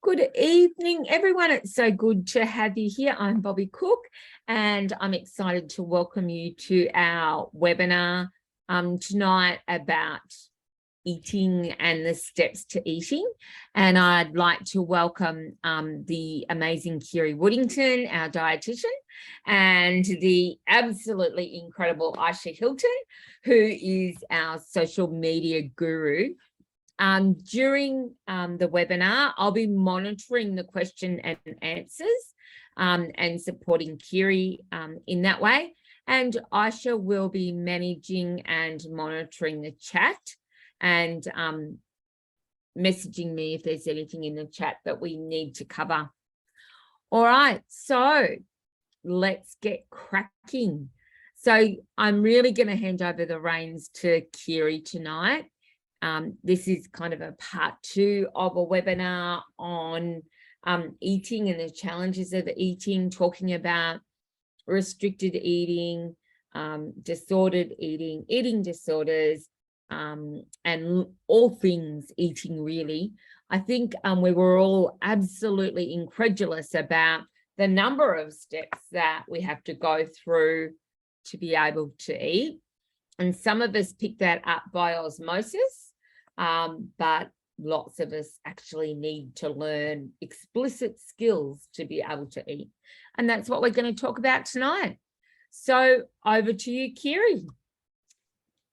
Good evening, everyone. It's so good to have you here. I'm Bobbi Cook, and I'm excited to welcome you to our webinar tonight about eating and the steps to eating. And I'd like to welcome the amazing Kiri Woodington, our dietitian, and the absolutely incredible Aisha Hilton, who is our social media guru. During the webinar, I'll be monitoring the question and answers and supporting Kiri in that way. And Aisha will be managing and monitoring the chat and messaging me if there's anything in the chat that we need to cover. All right, so let's get cracking. So I'm really going to hand over the reins to Kiri tonight. This is kind of a part 2 of a webinar on eating and the challenges of eating, talking about restricted eating, disordered eating, eating disorders, and all things eating, really. I think we were all absolutely incredulous about the number of steps that we have to go through to be able to eat. And some of us pick that up by osmosis. But lots of us actually need to learn explicit skills to be able to eat. And that's what we're going to talk about tonight. So over to you, Kiri.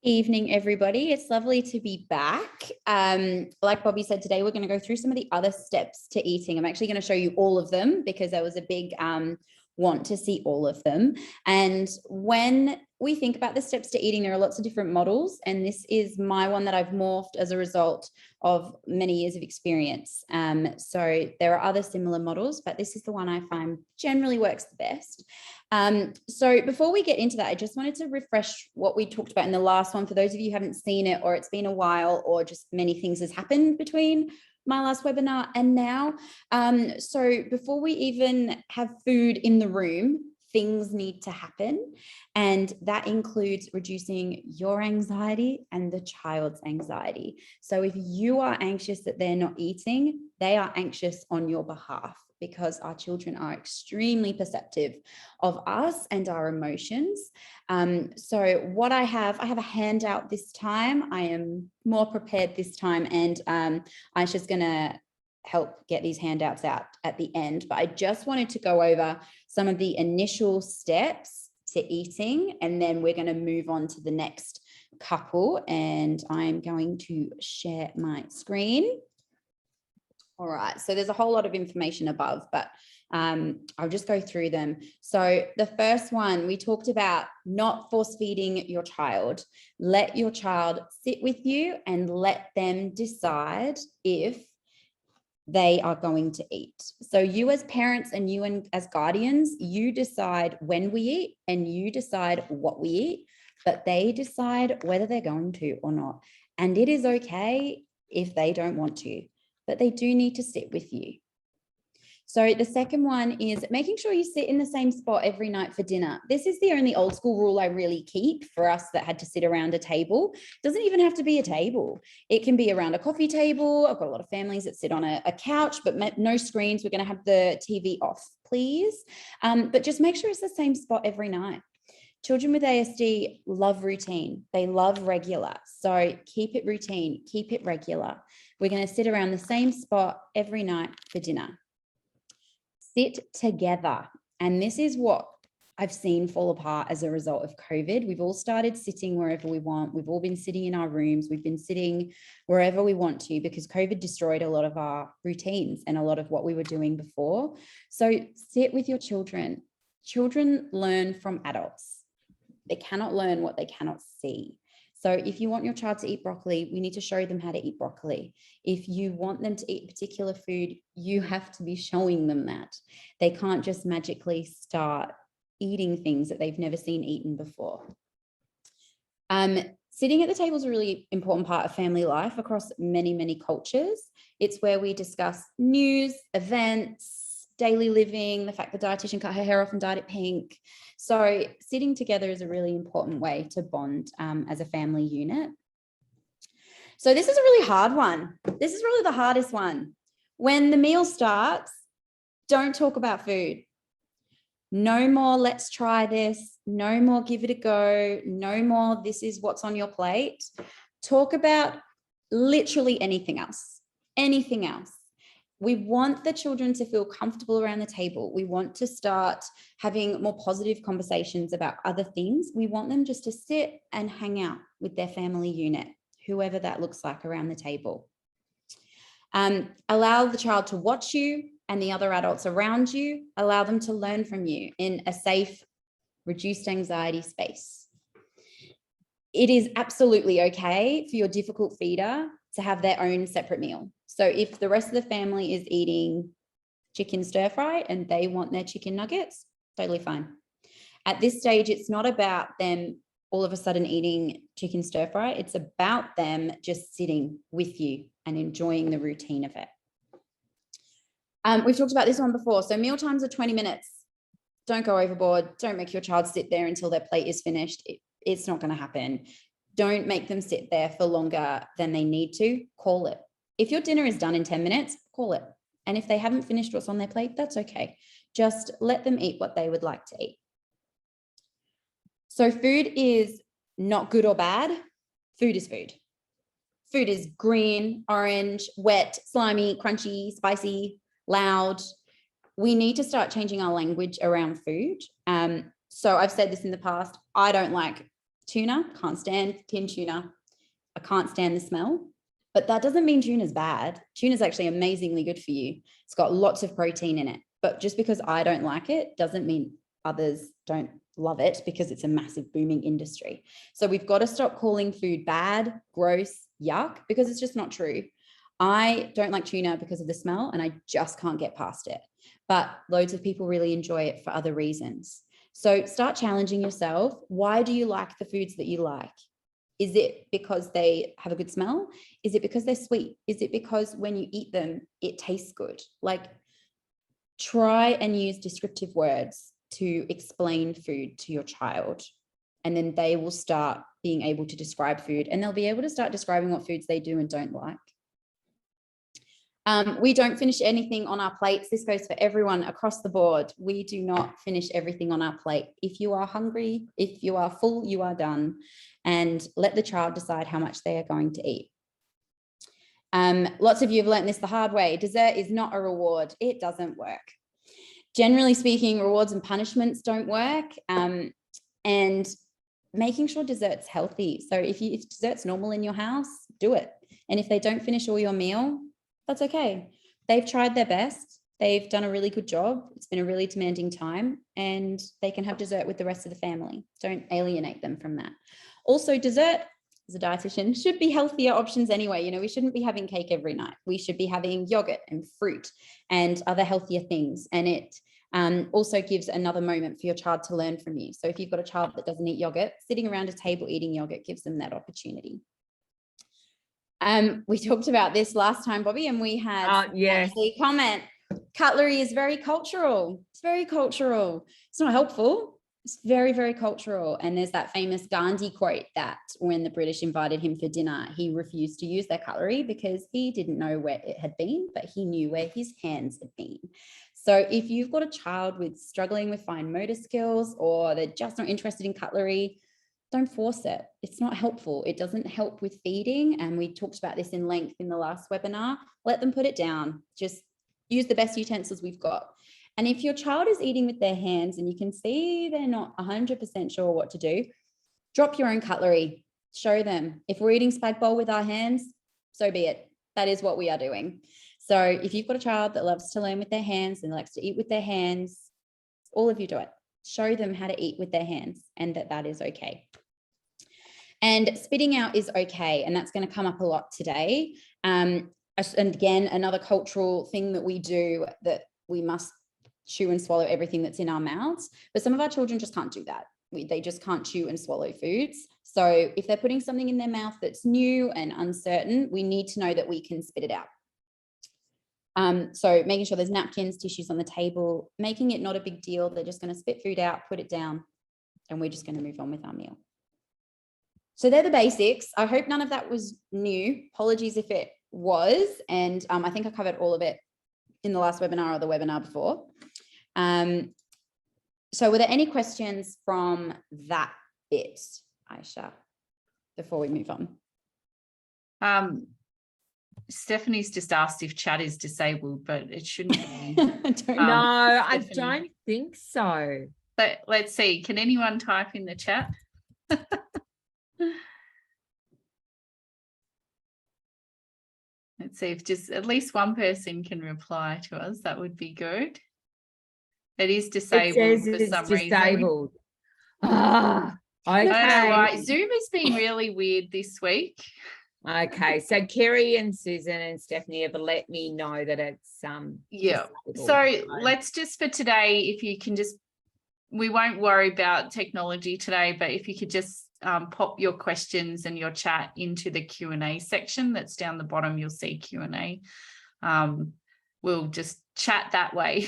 Evening, everybody. It's lovely to be back. Like Bobbi said, today we're going to go through some of the other steps to eating. I'm actually going to show you all of them because there was a big want to see all of them. And when we think about the steps to eating, there are lots of different models, and this is my one that I've morphed as a result of many years of experience. So there are other similar models, but this is the one I find generally works the best. So before we get into that, I just wanted to refresh what we talked about in the last one for those of you who haven't seen it, or it's been a while, or just many things has happened between my last webinar and now. So before we even have food in the room, things need to happen. And that includes reducing your anxiety and the child's anxiety. So if you are anxious that they're not eating, they are anxious on your behalf, because our children are extremely perceptive of us and our emotions. So what I have a handout this time. I am more prepared this time, and Aisha's going to help get these handouts out at the end. But I just wanted to go over some of the initial steps to eating, and then we're going to move on to the next couple. And I'm going to share my screen. All right, so there's a whole lot of information above, but I'll just go through them. So the first one, we talked about not force feeding your child. Let your child sit with you and let them decide if they are going to eat. So you as parents and you as guardians, you decide when we eat and you decide what we eat, but they decide whether they're going to or not. And it is okay if they don't want to, but they do need to sit with you. So the second one is making sure you sit in the same spot every night for dinner. This is the only old school rule I really keep for us that had to sit around a table. It doesn't even have to be a table. It can be around a coffee table. I've got a lot of families that sit on a couch, but no screens. We're going to have the TV off, please. But just make sure it's the same spot every night. Children with ASD love routine. They love regular. So keep it routine, keep it regular. We're going to sit around the same spot every night for dinner. Sit together. And this is what I've seen fall apart as a result of COVID. We've all started sitting wherever we want. We've all been sitting in our rooms. We've been sitting wherever we want to, because COVID destroyed a lot of our routines and a lot of what we were doing before. So sit with your children. Children learn from adults. They cannot learn what they cannot see. So if you want your child to eat broccoli, we need to show them how to eat broccoli. If you want them to eat a particular food, you have to be showing them that. They can't just magically start eating things that they've never seen eaten before. Sitting at the table is a really important part of family life across many, many cultures. It's where we discuss news, events, daily living, the fact the dietitian cut her hair off and dyed it pink. So sitting together is a really important way to bond as a family unit. So this is a really hard one. This is really the hardest one. When the meal starts, don't talk about food. No more, let's try this. No more, give it a go. No more, this is what's on your plate. Talk about literally anything else. Anything else. We want the children to feel comfortable around the table. We want to start having more positive conversations about other things. We want them just to sit and hang out with their family unit, whoever that looks like around the table. Allow the child to watch you and the other adults around you. Allow them to learn from you in a safe, reduced anxiety space. It is absolutely okay for your difficult feeder to have their own separate meal. So if the rest of the family is eating chicken stir fry and they want their chicken nuggets, totally fine. At this stage, it's not about them all of a sudden eating chicken stir fry. It's about them just sitting with you and enjoying the routine of it. We've talked about this one before. So meal times are 20 minutes. Don't go overboard. Don't make your child sit there until their plate is finished. It's not going to happen. Don't make them sit there for longer than they need to. Call it. If your dinner is done in 10 minutes, call it. And if they haven't finished what's on their plate, that's okay. Just let them eat what they would like to eat. So food is not good or bad. Food is food. Food is green, orange, wet, slimy, crunchy, spicy, loud. We need to start changing our language around food. So I've said this in the past. I don't like tuna, can't stand tin tuna. I can't stand the smell, but that doesn't mean tuna's bad. Tuna's actually amazingly good for you. It's got lots of protein in it, but just because I don't like it doesn't mean others don't love it, because it's a massive booming industry. So we've got to stop calling food bad, gross, yuck, because it's just not true. I don't like tuna because of the smell and I just can't get past it, but loads of people really enjoy it for other reasons. So start challenging yourself. Why do you like the foods that you like? Is it because they have a good smell? Is it because they're sweet? Is it because when you eat them, it tastes good? Like, try and use descriptive words to explain food to your child. And then they will start being able to describe food, and they'll be able to start describing what foods they do and don't like. We don't finish anything on our plates. This goes for everyone across the board. We do not finish everything on our plate. If you are hungry, if you are full, you are done. And let the child decide how much they are going to eat. Lots of you have learned this the hard way. Dessert is not a reward. It doesn't work. Generally speaking, rewards and punishments don't work. And making sure dessert's healthy. So if dessert's normal in your house, do it. And if they don't finish all your meal, that's okay. They've tried their best. They've done a really good job. It's been a really demanding time, and they can have dessert with the rest of the family. Don't alienate them from that. Also, dessert, as a dietitian, should be healthier options anyway. You know, we shouldn't be having cake every night. We should be having yogurt and fruit and other healthier things. And it also gives another moment for your child to learn from you. So if you've got a child that doesn't eat yogurt, sitting around a table eating yogurt gives them that opportunity. We talked about this last time, Bobbi, and we had a comment. Cutlery is very cultural. It's very cultural. It's not helpful. It's very, very cultural. And there's that famous Gandhi quote that when the British invited him for dinner, he refused to use their cutlery because he didn't know where it had been, but he knew where his hands had been. So if you've got a child with struggling with fine motor skills, or they're just not interested in cutlery, don't force it. It's not helpful. It doesn't help with feeding. And we talked about this in length in the last webinar. Let them put it down. Just use the best utensils we've got. And if your child is eating with their hands and you can see they're not 100% sure what to do, drop your own cutlery. Show them. If we're eating spag bowl with our hands, so be it. That is what we are doing. So if you've got a child that loves to learn with their hands and likes to eat with their hands, all of you do it. Show them how to eat with their hands, and that is okay. And spitting out is okay. And that's going to come up a lot today. And again, another cultural thing that we do, that we must chew and swallow everything that's in our mouths. But some of our children just can't do that. They just can't chew and swallow foods. So if they're putting something in their mouth that's new and uncertain, we need to know that we can spit it out. So making sure there's napkins, tissues on the table, making it not a big deal. They're just going to spit food out, put it down, and we're just going to move on with our meal. So they're the basics. I hope none of that was new. Apologies if it was. And I think I covered all of it in the last webinar or the webinar before. So were there any questions from that bit, Aisha, before we move on? Stephanie's just asked if chat is disabled, but it shouldn't be. No, I don't think so. But let's see. Can anyone type in the chat? Let's see if just at least one person can reply to us. That would be good. It is disabled for some reason. Ah, okay. I don't know why. Zoom has been really weird this week. Okay, so Kiri and Susan and Stephanie have let me know that it's yeah. disabled. So let's just for today, if you can just, we won't worry about technology today, but if you could just pop your questions and your chat into the Q&A section that's down the bottom, you'll see Q&A. We'll just chat that way.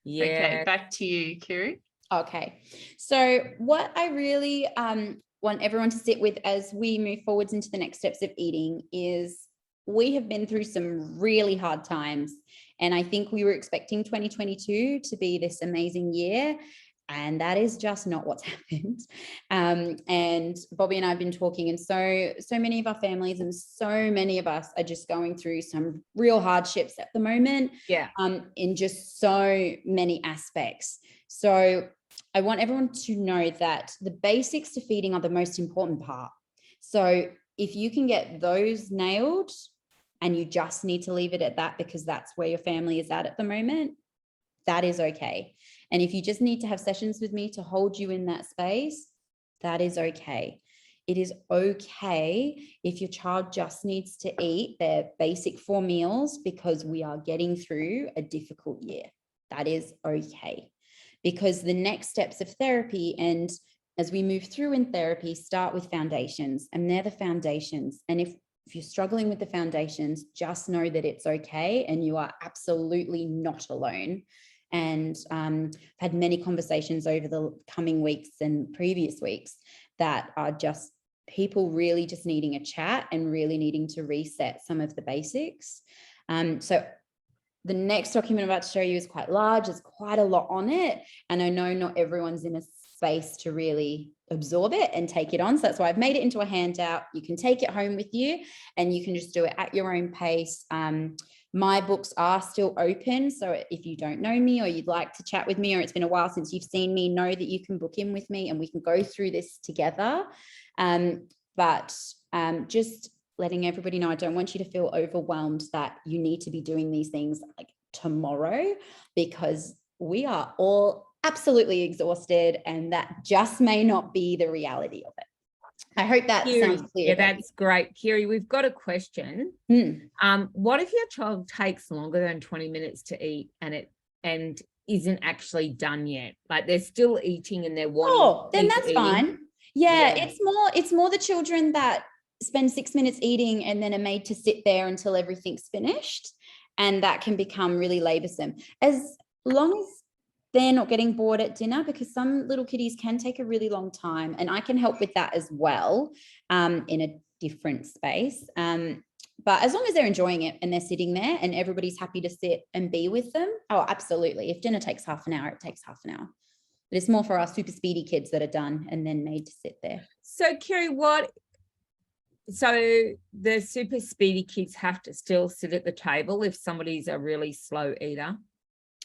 Yeah. Okay, back to you, Kiri. Okay, so what I really want everyone to sit with as we move forwards into the next steps of eating is we have been through some really hard times, and I think we were expecting 2022 to be this amazing year, and that is just not what's happened. And Bobbi and I have been talking, and so many of our families and so many of us are just going through some real hardships at the moment. Yeah. In just so many aspects. So I want everyone to know that the basics to feeding are the most important part. So if you can get those nailed and you just need to leave it at that because that's where your family is at the moment, that is okay. And if you just need to have sessions with me to hold you in that space, that is okay. It is okay if your child just needs to eat their basic 4 meals because we are getting through a difficult year. That is okay. Because the next steps of therapy, and as we move through in therapy, start with foundations, and they're the foundations. And if you're struggling with the foundations, just know that it's okay and you are absolutely not alone. And I've had many conversations over the coming weeks and previous weeks that are just people really just needing a chat and really needing to reset some of the basics. So the next document I'm about to show you is quite large. There's quite a lot on it. And I know not everyone's in a space to really absorb it and take it on. So that's why I've made it into a handout. You can take it home with you and you can just do it at your own pace. My books are still open. So if you don't know me or you'd like to chat with me, or it's been a while since you've seen me, know that you can book in with me and we can go through this together. But just letting everybody know, I don't want you to feel overwhelmed that you need to be doing these things like tomorrow, because we are all absolutely exhausted and that just may not be the reality of it. I hope that Kiri, sounds clear. Yeah, that's great. Kiri, we've got a question. What if your child takes longer than 20 minutes to eat and isn't actually done yet? Like they're still eating and they're wanting. Oh, then that's fine. Yeah, it's more the children that spend 6 minutes eating and then are made to sit there until everything's finished, and that can become really laborsome. As long as they're not getting bored at dinner, because some little kiddies can take a really long time, and I can help with that as well in a different space. But as long as they're enjoying it and they're sitting there and everybody's happy to sit and be with them, oh, absolutely. If dinner takes half an hour, it takes half an hour. But it's more for our super speedy kids that are done and then made to sit there. So Kiri, so the super speedy kids have to still sit at the table if somebody's a really slow eater?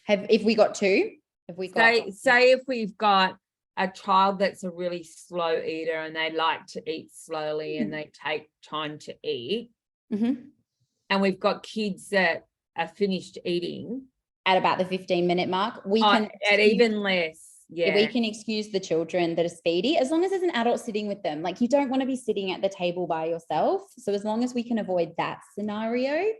If we got two? Say if we've got a child that's a really slow eater and they like to eat slowly and they take time to eat, and we've got kids that are finished eating at about the 15-minute mark, we can at even less. Yeah, we can excuse the children that are speedy as long as there's an adult sitting with them. Like you don't want to be sitting at the table by yourself. So as long as we can avoid that scenario,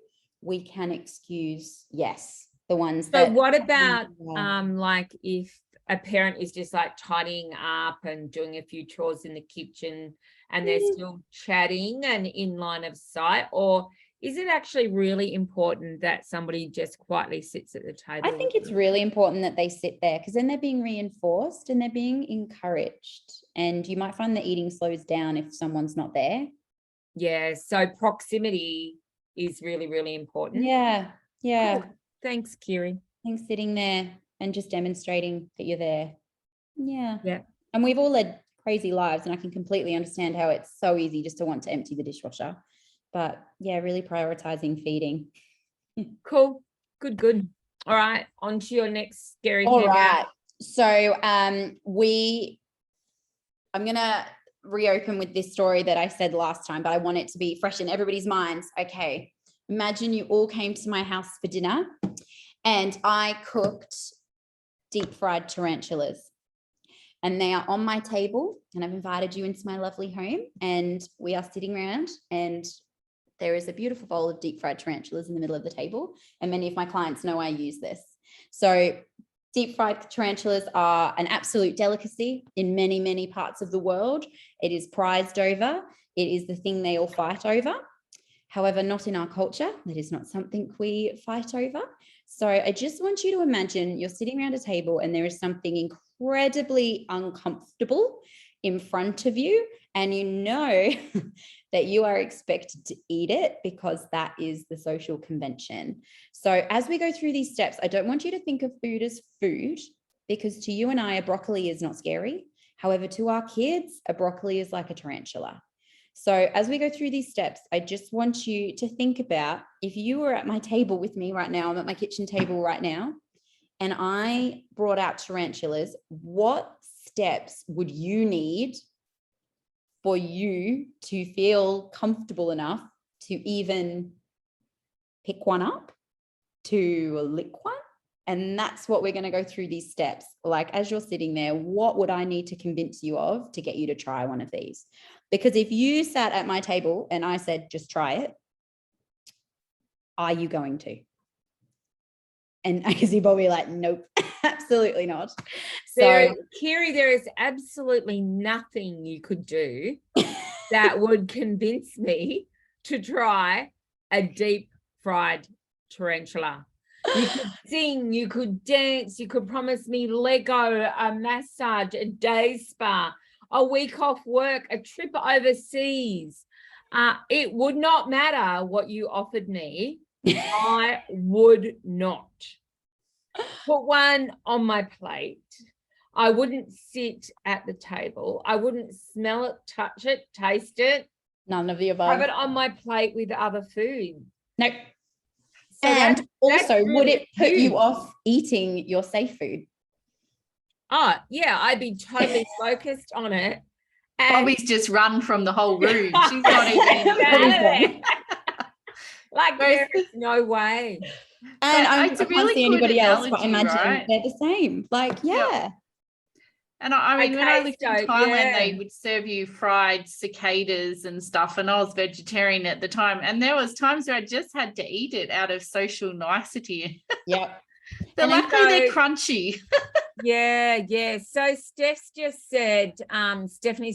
we can excuse, yes, the ones that. So what about like if a parent is just like tidying up and doing a few chores in the kitchen and they're still chatting and in line of sight, or is it actually really important that somebody just quietly sits at the table? I think it's really important that they sit there, because then they're being reinforced and they're being encouraged, and you might find the eating slows down if someone's not there. Yeah, so proximity is really, really important. Yeah. Cool. Thanks, Kiri. Thanks, sitting there and just demonstrating that you're there. Yeah. And we've all led crazy lives, and I can completely understand how it's so easy just to want to empty the dishwasher. But yeah, really prioritizing feeding. Cool. Good. All right. On to your next scary All handout. right. So I'm going to reopen with this story that I said last time, but I want it to be fresh in everybody's minds. Okay. Imagine you all came to my house for dinner and I cooked deep fried tarantulas. And they are on my table, and I've invited you into my lovely home, and we are sitting around, and there is a beautiful bowl of deep fried tarantulas in the middle of the table. And many of my clients know I use this. So deep fried tarantulas are an absolute delicacy in many, many parts of the world. It is prized over. It is the thing they all fight over. However, not in our culture. That is not something we fight over. So I just want you to imagine you're sitting around a table and there is something incredibly uncomfortable in front of you, and you know that you are expected to eat it because that is the social convention. So as we go through these steps, I don't want you to think of food as food, because to you and I, a broccoli is not scary. However, to our kids, a broccoli is like a tarantula. So as we go through these steps, I just want you to think about, if you were at my table with me right now, I'm at my kitchen table right now, and I brought out tarantulas, what steps would you need for you to feel comfortable enough to even pick one up, to lick one? And that's what we're going to go through these steps. Like, as you're sitting there, what would I need to convince you of to get you to try one of these? Because if you sat at my table and I said, just try it, are you going to? And I can see Bobbi like, nope, absolutely not. So Kiri, there is absolutely nothing you could do that would convince me to try a deep fried tarantula. You could sing, you could dance, you could promise me Lego, a massage, a day spa, a week off work, a trip overseas. It would not matter what you offered me. I would not put one on my plate. I wouldn't sit at the table. I wouldn't smell it, touch it, taste it. None of the above. Have it on my plate with other food. Nope. So and also, really would it put you off eating your safe food? Oh, yeah, I'd be totally focused on it. And Bobbi's just run from the whole room. She's not even in like, there is no way. And I it's a can't really see good anybody else, but analogy, imagine right? they're the same. Like, yeah. Yep. And I mean, when I lived in Thailand, they would serve you fried cicadas and stuff, and I was vegetarian at the time. And there was times where I just had to eat it out of social nicety. Yep. So luckily they're crunchy. Yeah. So Stephanie's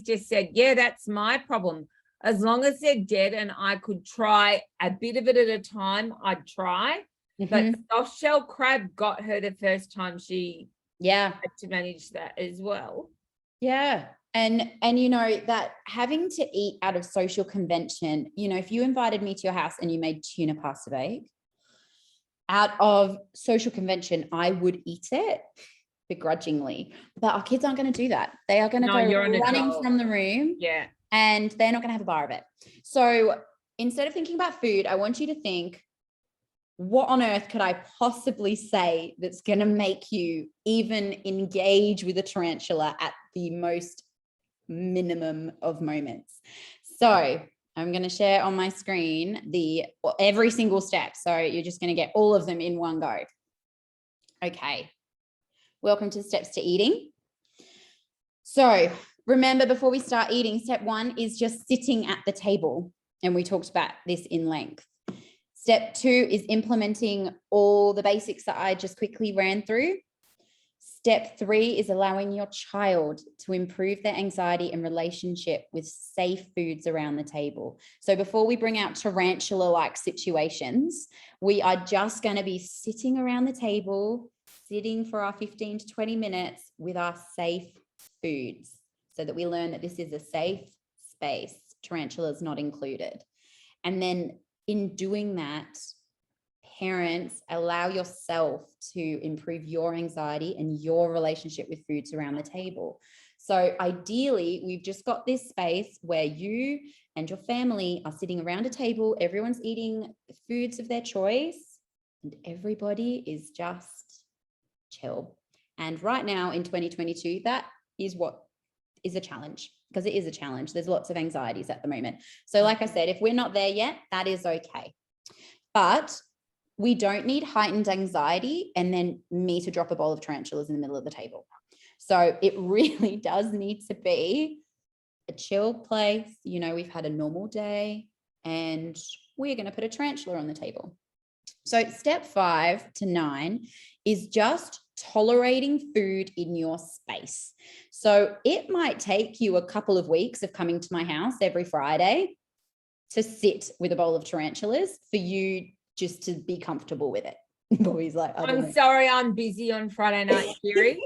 just said, yeah, that's my problem. As long as they're dead and I could try a bit of it at a time, I'd try. But soft shell crab got her the first time she had to manage that as well. Yeah. And you know, that having to eat out of social convention, you know, if you invited me to your house and you made tuna pasta bake, out of social convention, I would eat it begrudgingly. But our kids aren't going to do that. They are going to go running from the room. Yeah. And they're not going to have a bar of it. So instead of thinking about food, I want you to think, what on earth could I possibly say that's going to make you even engage with a tarantula at the most minimum of moments? So I'm going to share on my screen every single step. So you're just going to get all of them in one go. Okay. Welcome to Steps to Eating. So remember, before we start eating, step 1 is just sitting at the table. And we talked about this in length. Step 2 is implementing all the basics that I just quickly ran through. Step 3 is allowing your child to improve their anxiety and relationship with safe foods around the table. So before we bring out tarantula-like situations, we are just going to be sitting around the table, sitting for our 15 to 20 minutes with our safe foods, so that we learn that this is a safe space, tarantulas not included. And then in doing that, parents, allow yourself to improve your anxiety and your relationship with foods around the table. So ideally, we've just got this space where you and your family are sitting around a table, everyone's eating foods of their choice, and everybody is just chill. And right now in 2022, that is what is a challenge, because it is a challenge. There's lots of anxieties at the moment. So like I said, if we're not there yet, that is okay. But we don't need heightened anxiety and then me to drop a bowl of tarantulas in the middle of the table. So it really does need to be a chill place. You know, we've had a normal day and we're going to put a tarantula on the table. So step 5 to 9 is just tolerating food in your space. So it might take you a couple of weeks of coming to my house every Friday to sit with a bowl of tarantulas for you just to be comfortable with it. Bobby's like, I'm sorry, I'm busy on Friday night, Kiri.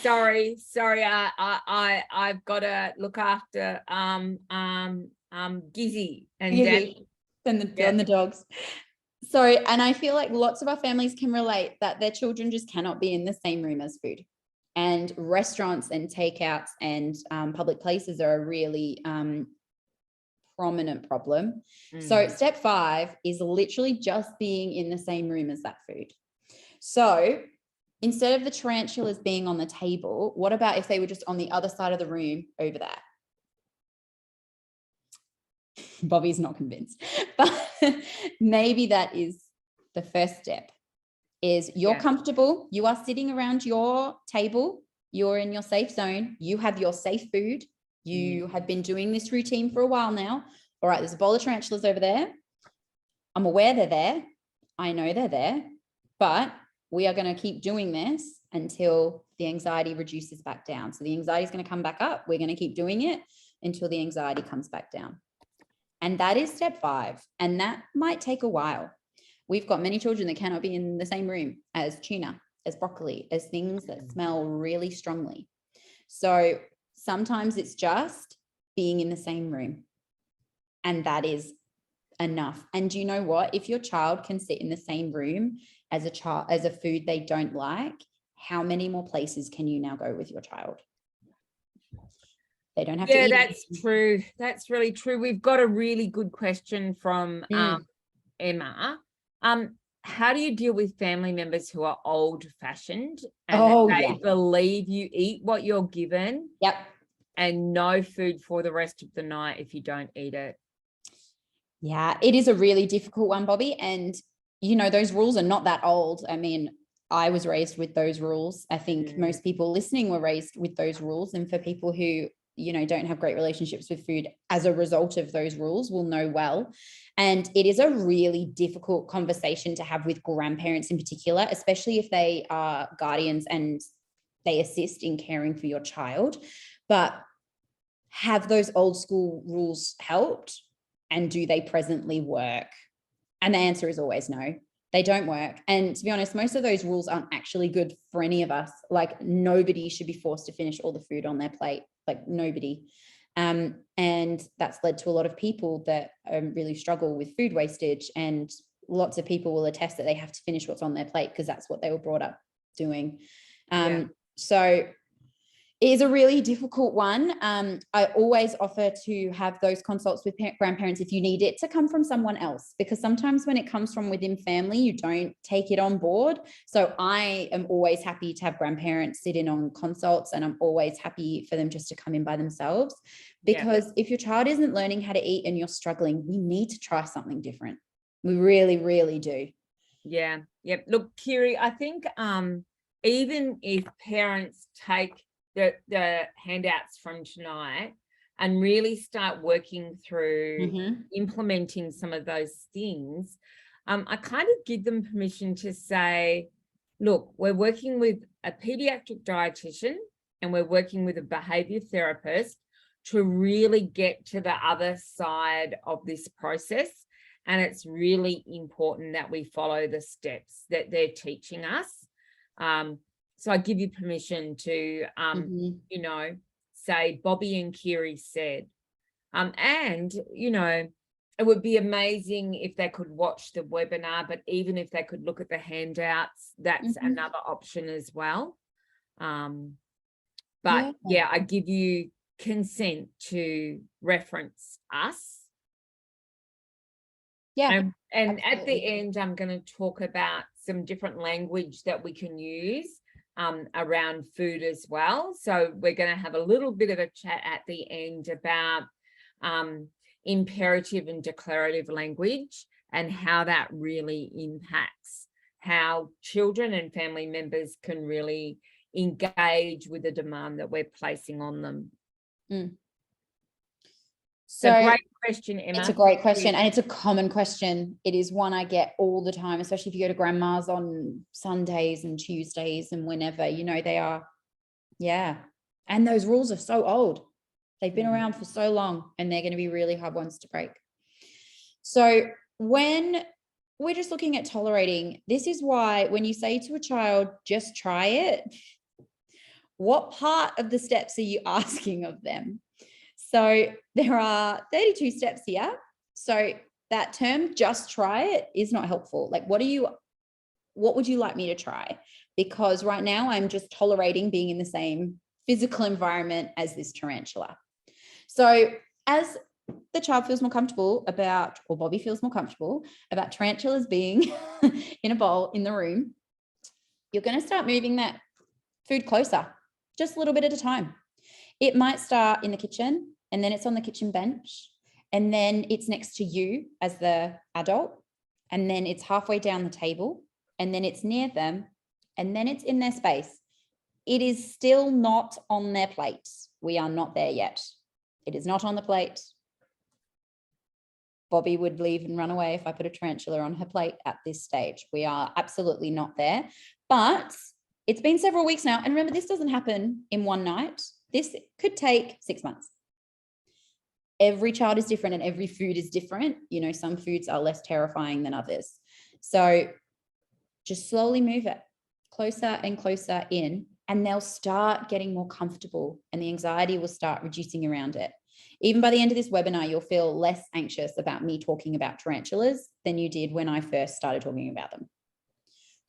sorry, I've got to look after Gizzy and Danny and the dogs. So, and I feel like lots of our families can relate that their children just cannot be in the same room as food. And restaurants and takeouts and public places are a really prominent problem. So step 5 is literally just being in the same room as that food. So instead of the tarantulas being on the table, what about if they were just on the other side of the room over there? Bobby's not convinced, but maybe that is the first step. Is you're comfortable, you are sitting around your table, you're in your safe zone, you have your safe food, you have been doing this routine for a while now. All right, there's a bowl of tarantulas over there. I'm aware they're there. I know they're there, but we are going to keep doing this until the anxiety reduces back down. So the anxiety is going to come back up. We're going to keep doing it until the anxiety comes back down. And that is step 5. And that might take a while. We've got many children that cannot be in the same room as tuna, as broccoli, as things that smell really strongly. So sometimes it's just being in the same room. And that is enough. And you know what? If your child can sit in the same room as a food they don't like, how many more places can you now go with your child? They don't have to eat. Yeah, that's true. That's really true. We've got a really good question from Emma. How do you deal with family members who are old-fashioned and they believe you eat what you're given? Yep. And no food for the rest of the night if you don't eat it? Yeah, it is a really difficult one, Bobbi. And, you know, those rules are not that old. I mean, I was raised with those rules. I think most people listening were raised with those rules. And for people who, you know, don't have great relationships with food as a result of those rules will know well. And it is a really difficult conversation to have with grandparents in particular, especially if they are guardians and they assist in caring for your child. But have those old school rules helped? And do they presently work? And the answer is always no, they don't work. And to be honest, most of those rules aren't actually good for any of us. Like nobody should be forced to finish all the food on their plate, like nobody. And that's led to a lot of people that really struggle with food wastage. And lots of people will attest that they have to finish what's on their plate because that's what they were brought up doing. So it is a really difficult one. I always offer to have those consults with grandparents if you need it to come from someone else, because sometimes when it comes from within family, you don't take it on board. So I am always happy to have grandparents sit in on consults, and I'm always happy for them just to come in by themselves, because if your child isn't learning how to eat and you're struggling, we need to try something different. We really, really do. Yeah. Yep. Look, Kiri, I think even if parents take the handouts from tonight and really start working through implementing some of those things, I kind of give them permission to say, look, we're working with a pediatric dietitian and we're working with a behavior therapist to really get to the other side of this process. And it's really important that we follow the steps that they're teaching us. So I give you permission to, you know, say Bobbi and Kiri said, and, you know, it would be amazing if they could watch the webinar, but even if they could look at the handouts, that's another option as well. But yeah, I give you consent to reference us. Yeah. And at absolutely. the end, I'm going to talk about some different language that we can use around food as well. So we're going to have a little bit of a chat at the end about imperative and declarative language and how that really impacts how children and family members can really engage with the demand that we're placing on them. So great question, Emma. It's a great question, and it's a common question. It is one I get all the time, especially if you go to grandma's on Sundays and Tuesdays and whenever, you know, they are, and those rules are so old. They've been around for so long, and they're going to be really hard ones to break. So when we're just looking at tolerating, this is why when you say to a child, just try it, what part of the steps are you asking of them? So there are 32 steps here. So that term, just try it, is not helpful. Like, what would you like me to try? Because right now I'm just tolerating being in the same physical environment as this tarantula. So as the child feels more comfortable about, or Bobbi feels more comfortable about tarantulas being in a bowl in the room, you're going to start moving that food closer, just a little bit at a time. It might start in the kitchen, and then it's on the kitchen bench, and then it's next to you as the adult, and then it's halfway down the table, and then it's near them, and then it's in their space. It is still not on their plate. We are not there yet. It is not on the plate. Bobbi would leave and run away if I put a tarantula on her plate at this stage. We are absolutely not there, but it's been several weeks now. And remember, this doesn't happen in one night. This could take 6 months. Every child is different and every food is different. You know, some foods are less terrifying than others. So just slowly move it closer and closer in, and they'll start getting more comfortable and the anxiety will start reducing around it. Even by the end of this webinar, you'll feel less anxious about me talking about tarantulas than you did when I first started talking about them.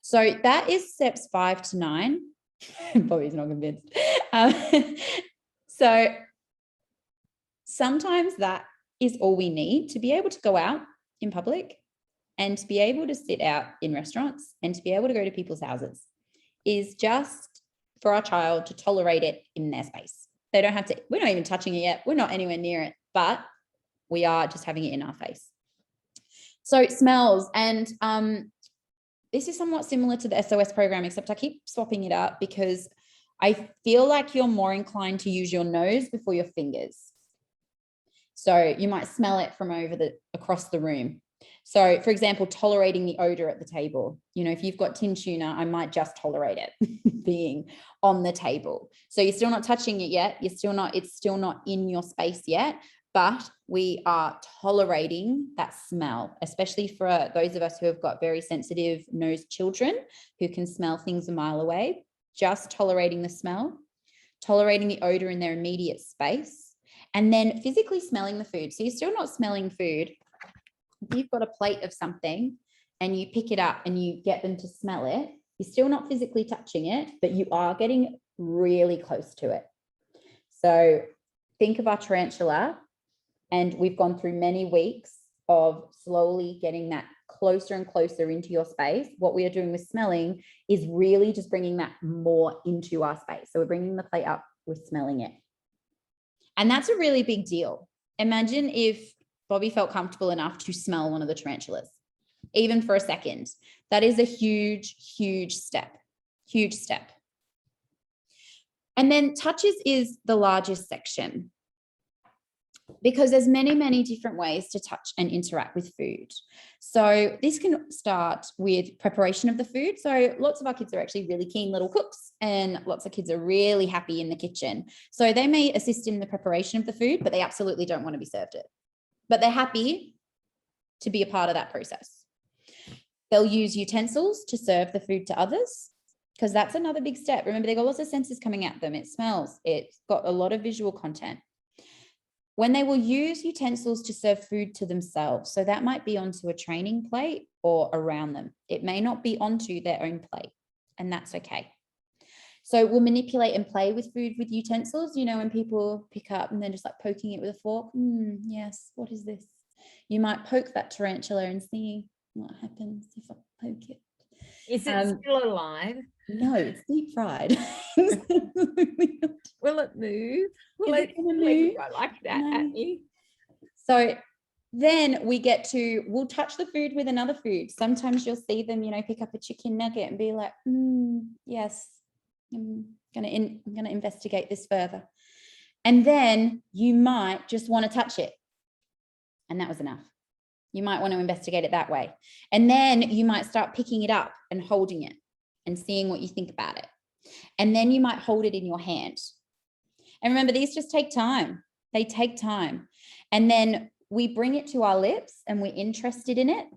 So that is steps 5 to 9. Bobbi's not convinced. So sometimes that is all we need to be able to go out in public and to be able to sit out in restaurants and to be able to go to people's houses, is just for our child to tolerate it in their space. They don't have to, we're not even touching it yet. We're not anywhere near it, but we are just having it in our face. So smells, and this is somewhat similar to the SOS program, except I keep swapping it up because I feel like you're more inclined to use your nose before your fingers. So you might smell it from across the room. So for example, tolerating the odor at the table. You know, if you've got tin tuna, I might just tolerate it being on the table. So you're still not touching it yet. It's still not in your space yet, but we are tolerating that smell, especially for those of us who have got very sensitive nosed children who can smell things a mile away. Just tolerating the smell, tolerating the odor in their immediate space, and then physically smelling the food. So you're still not smelling food. If you've got a plate of something and you pick it up and you get them to smell it, you're still not physically touching it, but you are getting really close to it. So think of our tarantula, and we've gone through many weeks of slowly getting that closer and closer into your space. What we are doing with smelling is really just bringing that more into our space. So we're bringing the plate up, we're smelling it. And that's a really big deal. Imagine if Bobbi felt comfortable enough to smell one of the tarantulas, even for a second. That is a huge, huge step, huge step. And then touches is the largest section, because there's many, many different ways to touch and interact with food. So this can start with preparation of the food. So lots of our kids are actually really keen little cooks, and lots of kids are really happy in the kitchen. So they may assist in the preparation of the food, but they absolutely don't want to be served it. But they're happy to be a part of that process. They'll use utensils to serve the food to others, because that's another big step. Remember, they've got lots of senses coming at them. It smells, it's got a lot of visual content. when they will use utensils to serve food to themselves. So that might be onto a training plate or around them. It may not be onto their own plate, and that's okay. So we'll manipulate and play with food with utensils. You know, when people pick up and they're just like poking it with a fork. Yes, what is this? You might poke that tarantula and see what happens if I poke it. Is it still alive? No, it's deep fried. Will it move? Will Is it gonna move? Go like that No. at me? So then we'll touch the food with another food. Sometimes you'll see them, you know, pick up a chicken nugget and be like, yes, I'm gonna investigate this further. And then you might just want to touch it. And that was enough. You might want to investigate it that way. And then you might start picking it up and holding it and seeing what you think about it. And then you might hold it in your hand. And remember, these just take time. They take time. And then we bring it to our lips and we're interested in it.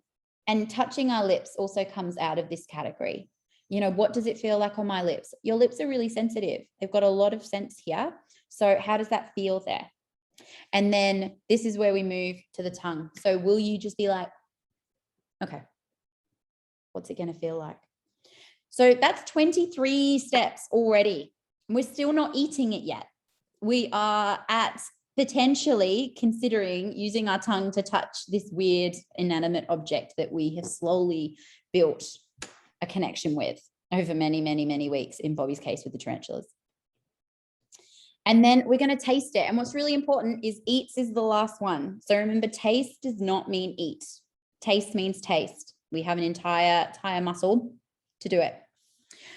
And touching our lips also comes out of this category. You know, what does it feel like on my lips? Your lips are really sensitive. They've got a lot of sense here. So how does that feel there? And then this is where we move to the tongue. So will you just be like, okay, what's it going to feel like? So that's 23 steps already. We're still not eating it yet. We are at potentially considering using our tongue to touch this weird inanimate object that we have slowly built a connection with over many, many, many weeks, in Bobbi's case with the tarantulas. And then we're going to taste it. And what's really important is eats is the last one. So remember, taste does not mean eat. Taste means taste. We have an entire muscle to do it.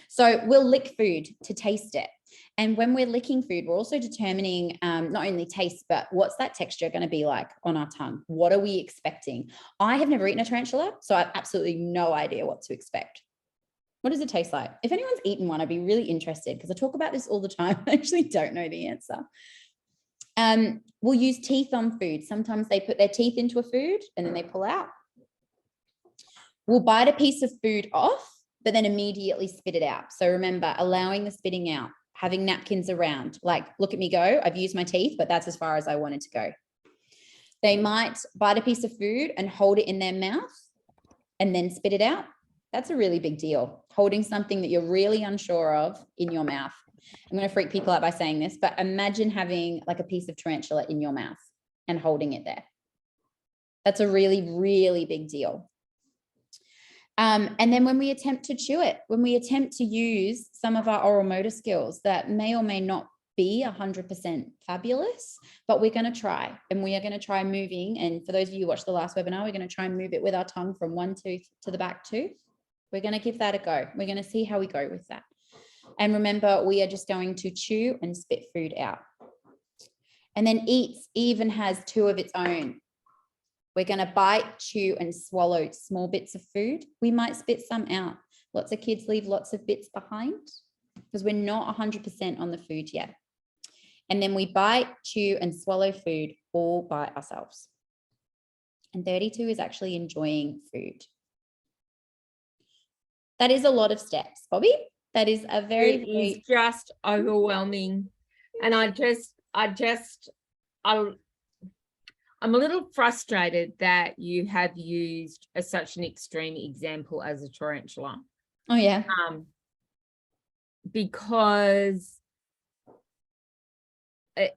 So we'll lick food to taste it. And when we're licking food, we're also determining not only taste, but what's that texture going to be like on our tongue? What are we expecting? I have never eaten a tarantula, so I have absolutely no idea what to expect. What does it taste like? If anyone's eaten one, I'd be really interested because I talk about this all the time. I actually don't know the answer. We'll use teeth on food. Sometimes they put their teeth into a food and then they pull out. We'll bite a piece of food off, but then immediately spit it out. So remember, allowing the spitting out, having napkins around, like, look at me go. I've used my teeth, but that's as far as I wanted to go. They might bite a piece of food and hold it in their mouth and then spit it out. That's a really big deal. Holding something that you're really unsure of in your mouth. I'm going to freak people out by saying this, but imagine having like a piece of tarantula in your mouth and holding it there. That's a really, really big deal. And then when we attempt to chew it, when we attempt to use some of our oral motor skills that may or may not be 100% fabulous, but we're going to try, and we are going to try moving. And for those of you who watched the last webinar, we're going to try and move it with our tongue from one tooth to the back tooth. We're going to give that a go. We're going to see how we go with that. And remember, we are just going to chew and spit food out. And then eats even has two of its own. We're going to bite, chew, and swallow small bits of food. We might spit some out. Lots of kids leave lots of bits behind because we're not 100% on the food yet. And then we bite, chew, and swallow food all by ourselves. And 32 is actually enjoying food. That is a lot of steps, Bobbi. That is a It is just overwhelming. And I'm a little frustrated that you have used such an extreme example as a tarantula. Oh, yeah. Because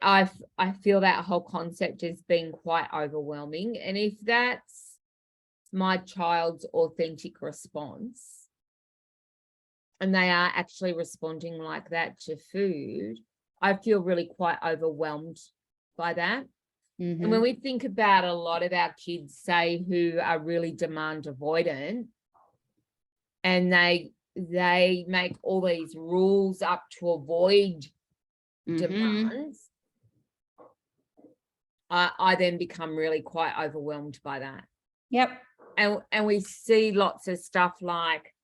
I feel that whole concept has been quite overwhelming. And if that's my child's authentic response, and they are actually responding like that to food, I feel really quite overwhelmed by that. Mm-hmm. And when we think about a lot of our kids, say, who are really demand avoidant, and they make all these rules up to avoid demands, I then become really quite overwhelmed by that. Yep. And we see lots of stuff like,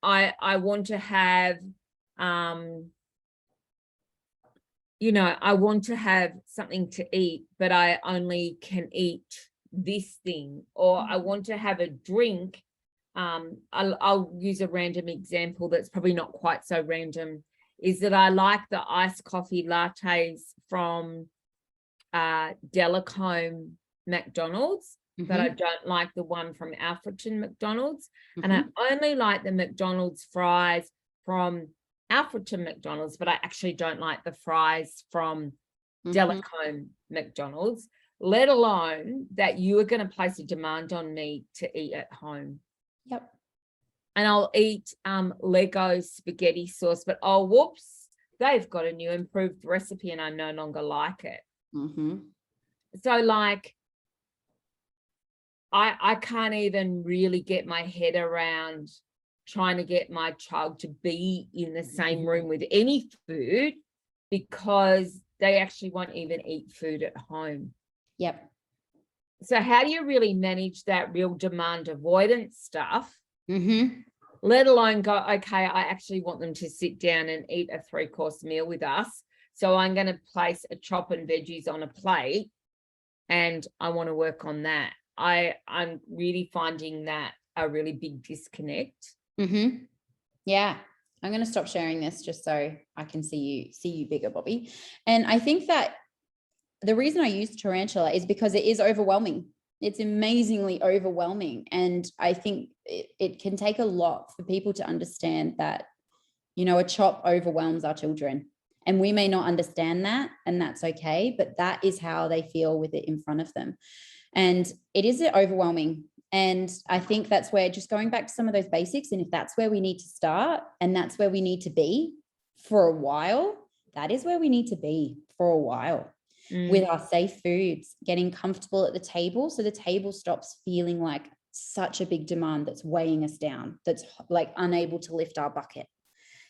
I want to have, I want to have something to eat, but I only can eat this thing, or I want to have a drink. I'll use a random example that's probably not quite so random, is that I like the iced coffee lattes from Delacombe McDonald's, but I Mhm, don't like the one from Alfreton McDonald's. And mhm. I only like the McDonald's fries from Alfreton McDonald's, but I actually don't like the fries from Delacombe McDonald's, let alone that you are going to place a demand on me to eat at home. Yep. And I'll eat Lego spaghetti sauce, but oh, whoops, they've got a new improved recipe and I no longer like it. Mhm. So like, I can't even really get my head around trying to get my child to be in the same room with any food because they actually won't even eat food at home. Yep. So how do you really manage that real demand avoidance stuff, Mhm. let alone go, okay, I actually want them to sit down and eat a 3-course meal with us. So I'm going to place a chop and veggies on a plate and I want to work on that. I'm really finding that a really big disconnect. Mhm. Yeah. I'm going to stop sharing this just so I can see you bigger, Bobbi. And I think that the reason I use tarantula is because it is overwhelming. It's amazingly overwhelming. And I think it can take a lot for people to understand that, you know, a chop overwhelms our children. And we may not understand that, and that's okay, but that is how they feel with it in front of them. And it is overwhelming. And I think that's where just going back to some of those basics, and if that's where we need to start and that's where we need to be for a while, that is where we need to be for a while with our safe foods, getting comfortable at the table. So the table stops feeling like such a big demand that's weighing us down, that's like unable to lift our bucket.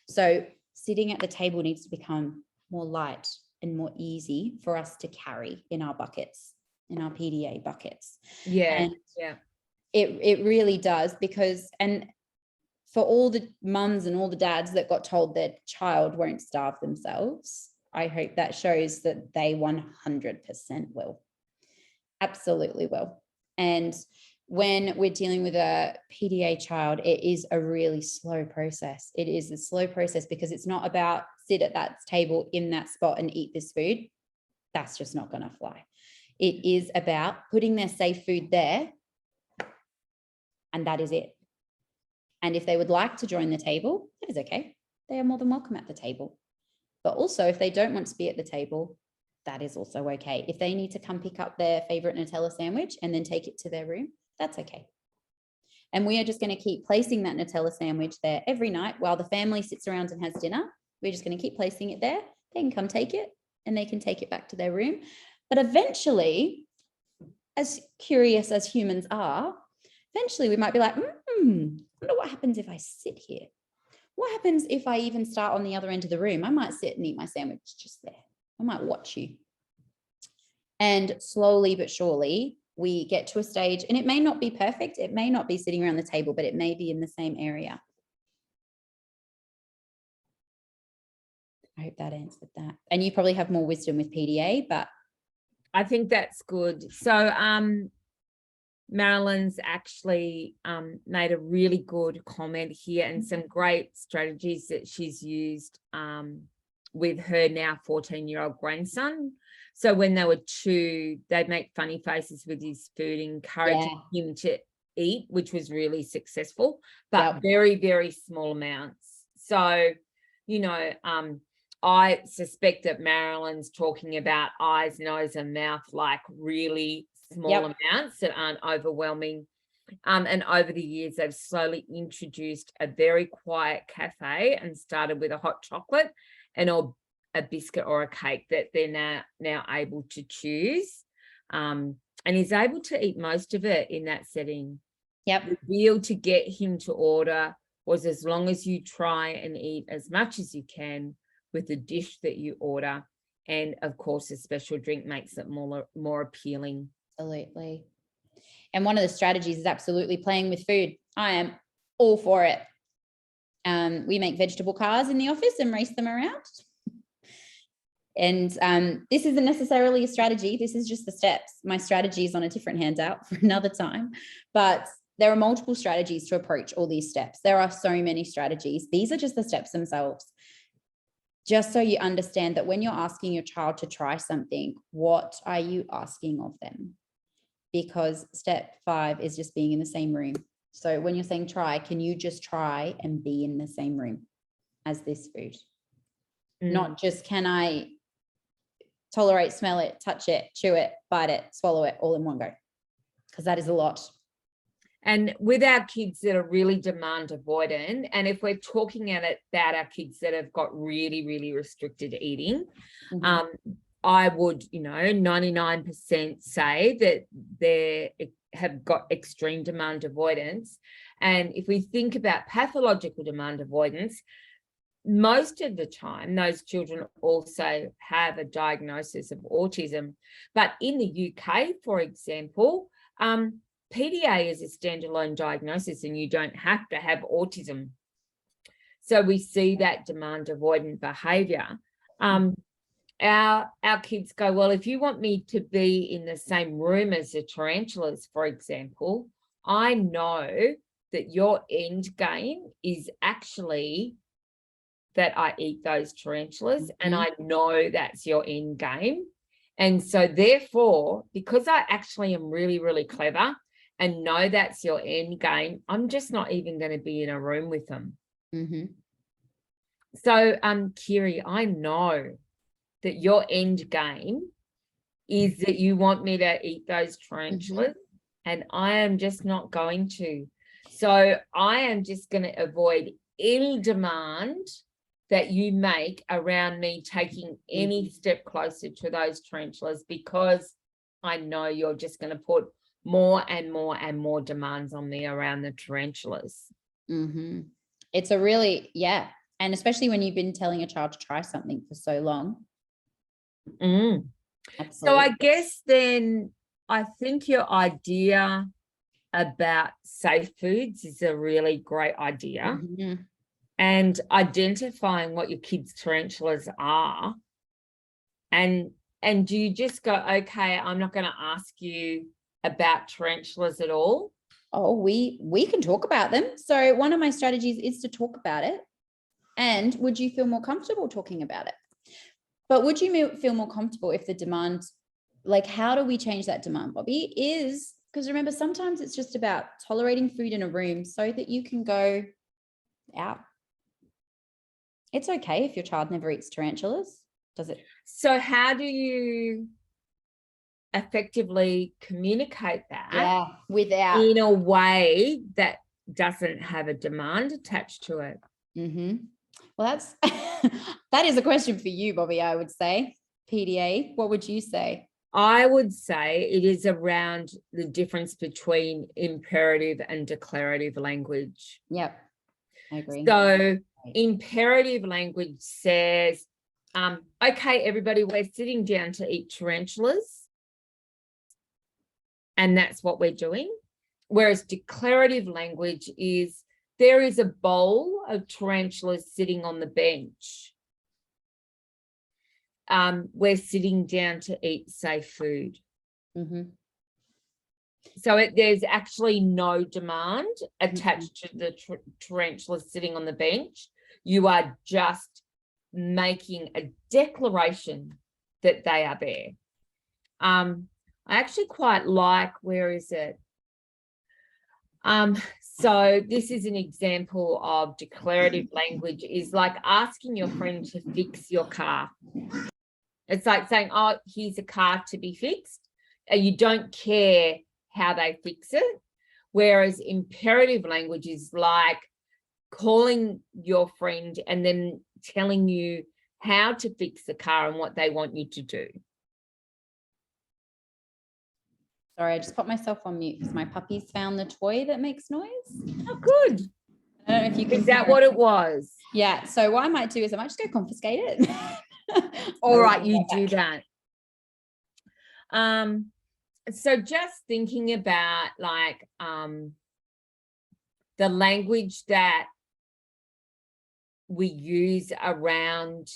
So sitting at the table needs to become more light and more easy for us to carry in our buckets, in our PDA buckets. Yeah. And yeah. it really does, because, and for all the mums and all the dads that got told their child won't starve themselves, I hope that shows that they 100% will. Absolutely will. And when we're dealing with a PDA child, it is a really slow process. It is a slow process because it's not about sit at that table in that spot and eat this food. That's just not going to fly. It is about putting their safe food there, and that is it. And if they would like to join the table, that is okay. They are more than welcome at the table. But also, if they don't want to be at the table, that is also okay. If they need to come pick up their favorite Nutella sandwich and then take it to their room, that's okay. And we are just going to keep placing that Nutella sandwich there every night while the family sits around and has dinner. We're just going to keep placing it there. They can come take it and they can take it back to their room. But eventually, as curious as humans are, eventually we might be like, I wonder what happens if I sit here? What happens if I even start on the other end of the room? I might sit and eat my sandwich just there. I might watch you. And slowly but surely, we get to a stage, and it may not be perfect. It may not be sitting around the table, but it may be in the same area. I hope that answered that. And you probably have more wisdom with PDA, but I think that's good. So Marilyn's actually made a really good comment here and some great strategies that she's used with her now 14-year-old grandson. So when they were 2, they'd make funny faces with his food, encouraging him to eat, which was really successful, but very, very small amounts. So, you know, I suspect that Marilyn's talking about eyes, nose, and mouth, like really small amounts that aren't overwhelming. And over the years, they've slowly introduced a very quiet cafe and started with a hot chocolate and or a biscuit or a cake that they're now able to choose. And he's able to eat most of it in that setting. The deal to get him to order was, as long as you try and eat as much as you can with the dish that you order. And of course, a special drink makes it more appealing. Absolutely. And one of the strategies is absolutely playing with food. I am all for it. We make vegetable cars in the office and race them around. And this isn't necessarily a strategy. This is just the steps. My strategy is on a different handout for another time. But there are multiple strategies to approach all these steps. There are so many strategies. These are just the steps themselves. just so you understand that when you're asking your child to try something, what are you asking of them? Because step 5 is just being in the same room. So when you're saying try, can you just try and be in the same room as this food? Not just, can I tolerate, smell it, touch it, chew it, bite it, swallow it all in one go? Because that is a lot. And with our kids that are really demand avoidant, and if we're talking about our kids that have got really, really restricted eating, I would, 99% say that they have got extreme demand avoidance. And if we think about pathological demand avoidance, most of the time, those children also have a diagnosis of autism. But in the UK, for example, PDA is a standalone diagnosis and you don't have to have autism. So we see that demand avoidant behaviour. Our kids go, well, if you want me to be in the same room as the tarantulas, for example, I know that your end game is actually that I eat those tarantulas, and I know that's your end game. And so therefore, because I actually am really, really clever and know that's your end game, I'm just not even going to be in a room with them. So, Kiri, I know that your end game is that you want me to eat those tarantulas, and I am just not going to. So I am just going to avoid any demand that you make around me taking any step closer to those tarantulas, because I know you're just going to put more and more and more demands on me around the tarantulas. It's a really, and especially when you've been telling a child to try something for so long. So I guess then I think your idea about safe foods is a really great idea. And identifying what your kids' tarantulas are. And do you just go, okay, I'm not going to ask you about tarantulas at all? Oh, we can talk about them. So one of my strategies is to talk about it. And would you feel more comfortable talking about it? But would you feel more comfortable if the demand, like, how do we change that demand, Bobbi? Is because remember, sometimes it's just about tolerating food in a room so that you can go out. It's okay if your child never eats tarantulas, does it? So how do you effectively communicate that without in a way that doesn't have a demand attached to it? Well, that's that is a question for you, Bobbi, I would say. PDA, what would you say? I would say it is around the difference between imperative and declarative language. Yep, I agree. So imperative language says, okay, everybody, we're sitting down to eat tarantulas. And that's what we're doing. Whereas declarative language is, there is a bowl of tarantulas sitting on the bench. We're sitting down to eat safe food. So there's actually no demand attached to the tarantulas sitting on the bench. You are just making a declaration that they are there. I actually quite like, where is it? So this is an example of declarative language, is like asking your friend to fix your car. It's like saying, oh, here's a car to be fixed. And you don't care how they fix it. Whereas imperative language is like calling your friend and then telling you how to fix the car and what they want you to do. Sorry, I just put myself on mute because my puppies found the toy that makes noise. Oh, good. I don't know if you can. Is that what it was? Yeah. So what I might do is I might just go confiscate it. All right, you do that. So just thinking about like the language that we use around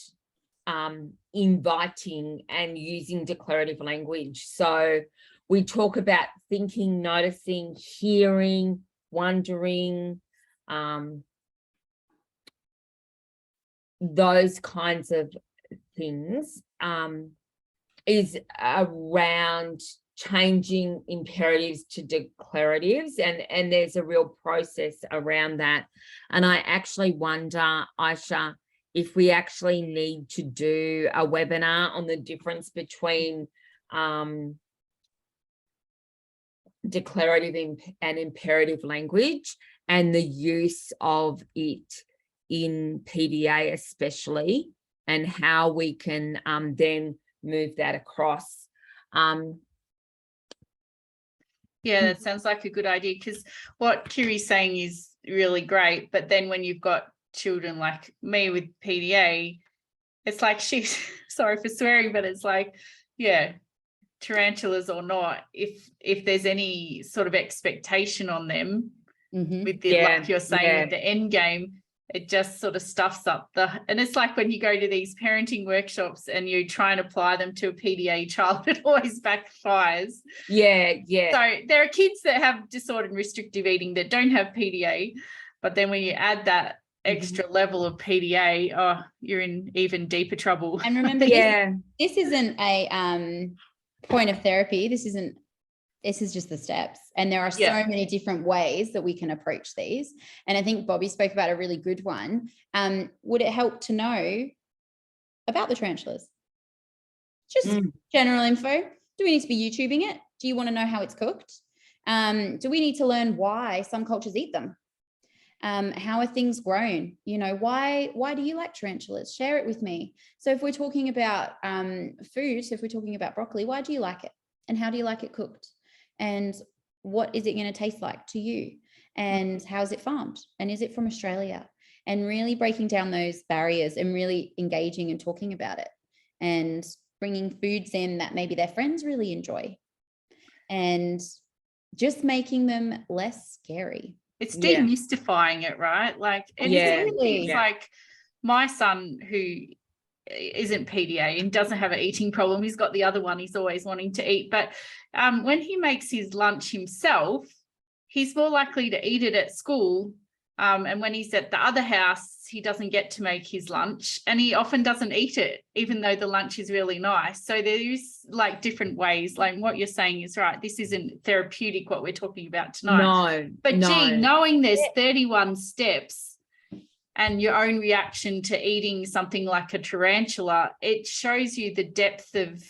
inviting and using declarative language. So we talk about thinking, noticing, hearing, wondering, those kinds of things is around changing imperatives to declaratives, and there's a real process around that. And I actually wonder, Aisha, if we actually need to do a webinar on the difference between declarative and imperative language and the use of it in PDA especially, and how we can then move that across. Yeah, that sounds like a good idea, because what Kiri's saying is really great. But then when you've got children like me with PDA, it's like she's sorry for swearing, but it's like, yeah, tarantulas or not, if there's any sort of expectation on them with the, like you're saying, with the end game, it just sort of stuffs up and it's like when you go to these parenting workshops and you try and apply them to a PDA child, it always backfires. So there are kids that have disordered and restrictive eating that don't have PDA, but then when you add that extra level of PDA, oh, you're in even deeper trouble. And remember, this isn't a point of therapy. This is just the steps, and there are so many different ways that we can approach these. And I think Bobbi spoke about a really good one. Would it help to know about the tarantulas? Just general info. Do we need to be YouTubing it? Do you want to know how it's cooked? Do we need to learn why some cultures eat them? How are things grown? You know, why do you like tarantulas? Share it with me. So if we're talking about food, so if we're talking about broccoli, why do you like it? And how do you like it cooked? And what is it going to taste like to you? And how is it farmed? And is it from Australia? And really breaking down those barriers and really engaging and talking about it, and bringing foods in that maybe their friends really enjoy, and just making them less scary. It's demystifying it, right? Like, and it's like my son, who isn't PDA and doesn't have an eating problem, he's got the other one he's always wanting to eat, but when he makes his lunch himself, he's more likely to eat it at school, and when he's at the other house, he doesn't get to make his lunch, and he often doesn't eat it even though the lunch is really nice. So there is like different ways. Like what you're saying is right, this isn't therapeutic what we're talking about tonight, gee, knowing there's 31 steps and your own reaction to eating something like a tarantula, it shows you the depth of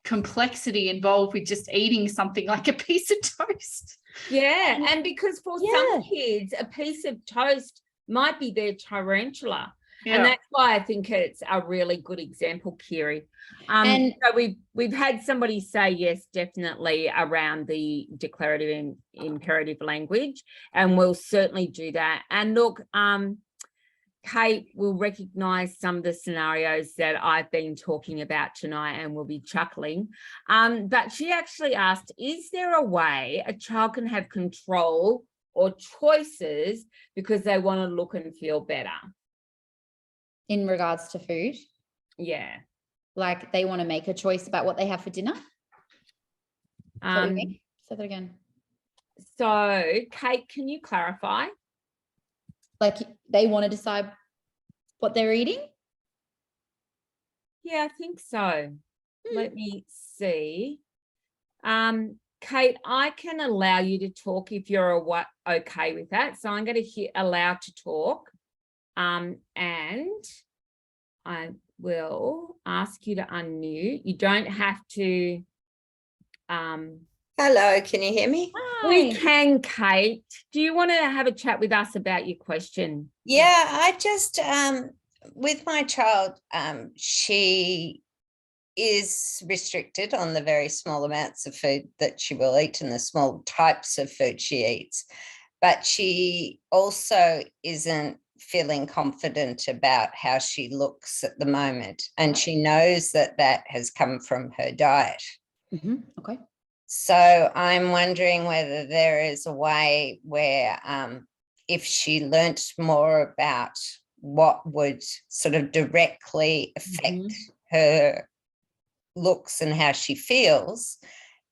complexity involved with just eating something like a piece of toast. And because for some kids, a piece of toast might be their tarantula. And that's why I think it's a really good example, Kiri. And so we've had somebody say yes, definitely, around the declarative and imperative language, and we'll certainly do that. And look, Kate will recognise some of the scenarios that I've been talking about tonight and will be chuckling. But she actually asked, is there a way a child can have control or choices because they want to look and feel better? In regards to food? Yeah. Like they want to make a choice about what they have for dinner? Say that again. So, Kate, can you clarify? Like they want to decide what they're eating? Yeah, I think so. Let me see. Kate, I can allow you to talk if you're okay with that. So I'm going to hit allow to talk. And I will ask you to unmute. You don't have to. Hello, can you hear me? We can, Kate. Do you want to have a chat with us about your question? Yeah, I just, with my child, she is restricted on the very small amounts of food that she will eat and the small types of food she eats. But she also isn't feeling confident about how she looks at the moment. And she knows that that has come from her diet. Okay. So I'm wondering whether there is a way where if she learnt more about what would sort of directly affect her looks and how she feels,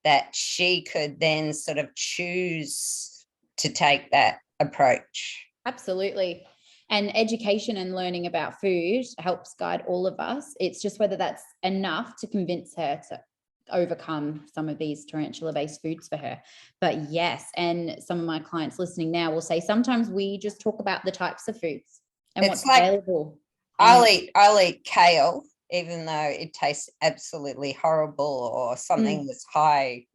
that she could then sort of choose to take that approach. Absolutely. And education and learning about food helps guide all of us. It's just whether that's enough to convince her to overcome some of these tarantula-based foods for her. But yes, and some of my clients listening now will say sometimes we just talk about the types of foods and It's what's like, available. I'll eat kale, even though it tastes absolutely horrible, or something that's high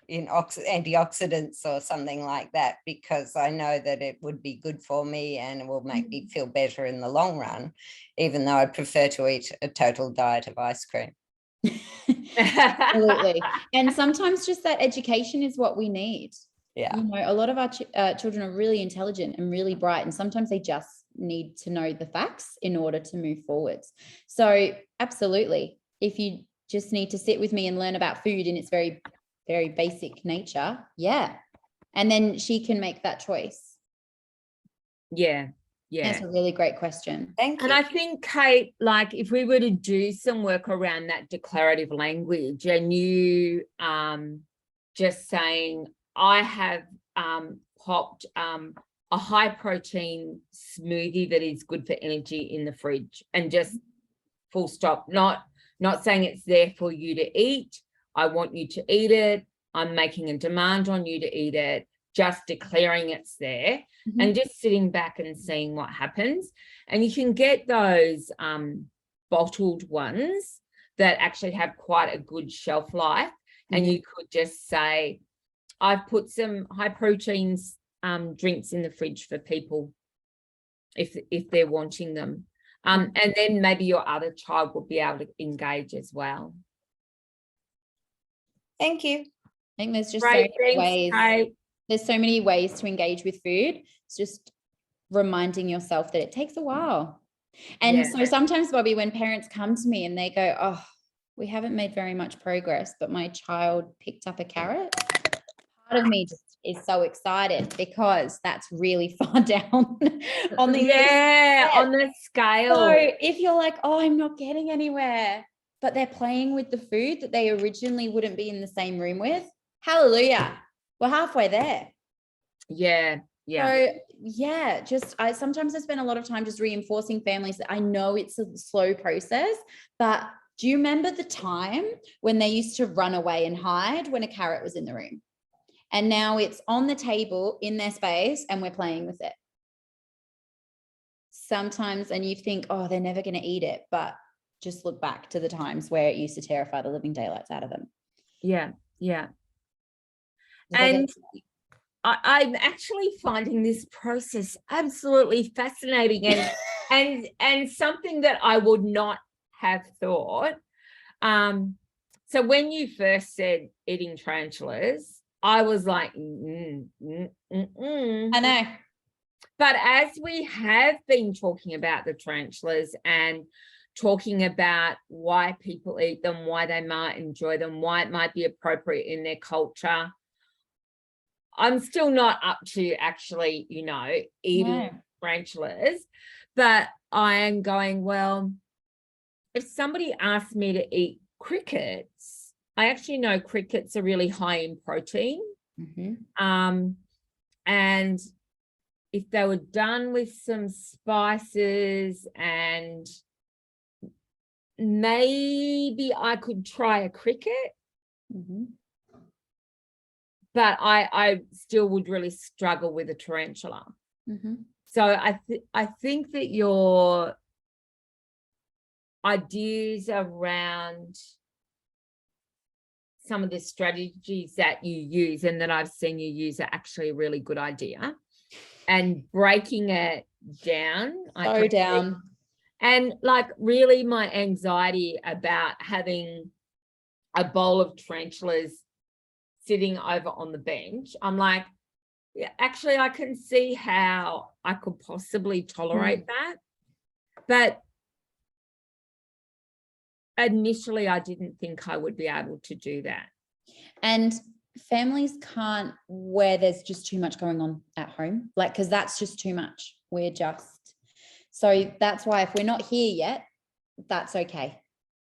in antioxidants or something like that, because I know that it would be good for me and it will make me feel better in the long run, even though I prefer to eat a total diet of ice cream. Absolutely. And sometimes just that education is what we need. Yeah. You know, a lot of our children are really intelligent and really bright, and sometimes they just need to know the facts in order to move forwards. So absolutely, if you just need to sit with me and learn about food in its very, very basic nature, yeah, and then she can make that choice. Yeah. That's a really great question. Thank you. And I think, Kate, like if we were to do some work around that declarative language, and you just saying, I have popped a high protein smoothie that is good for energy in the fridge, and just full stop, not saying it's there for you to eat. I want you to eat it. I'm making a demand on you to eat it, just declaring it's there. And just sitting back and seeing what happens. And you can get those bottled ones that actually have quite a good shelf life. And you could just say, I've put some high protein drinks in the fridge for people if they're wanting them. And then maybe your other child will be able to engage as well. Thank you. I think there's just Great, so many ways. Kate. There's so many ways to engage with food. It's just reminding yourself that it takes a while. And so sometimes, Bobbi, when parents come to me and they go, oh, we haven't made very much progress, but my child picked up a carrot, part of me just is so excited, because that's really far down on the on the scale. So if you're like, oh, I'm not getting anywhere, but they're playing with the food that they originally wouldn't be in the same room with, hallelujah, we're halfway there. Yeah. So yeah, I sometimes I spend a lot of time just reinforcing families that I know it's a slow process, but do you remember the time when they used to run away and hide when a carrot was in the room? And now it's on the table in their space and we're playing with it. Sometimes, and you think, oh, they're never going to eat it, but just look back to the times where it used to terrify the living daylights out of them. Yeah. And I'm actually finding this process absolutely fascinating and something that I would not have thought. So when you first said eating tarantulas, I was like, I know. But as we have been talking about the tarantulas and talking about why people eat them, why they might enjoy them, why it might be appropriate in their culture, I'm still not up to actually, eating tarantulas, but I am going, well, if somebody asked me to eat crickets, I actually know crickets are really high in protein. And if they were done with some spices, and maybe I could try a cricket, but I still would really struggle with a tarantula. So I think that your ideas around some of the strategies that you use and that I've seen you use are actually a really good idea. And breaking it down. And like really my anxiety about having a bowl of tarantulas sitting over on the bench, I'm like, yeah, actually I can see how I could possibly tolerate that. But initially I didn't think I would be able to do that. And families can't, where there's just too much going on at home, like, because that's just too much. So that's why if we're not here yet, that's okay.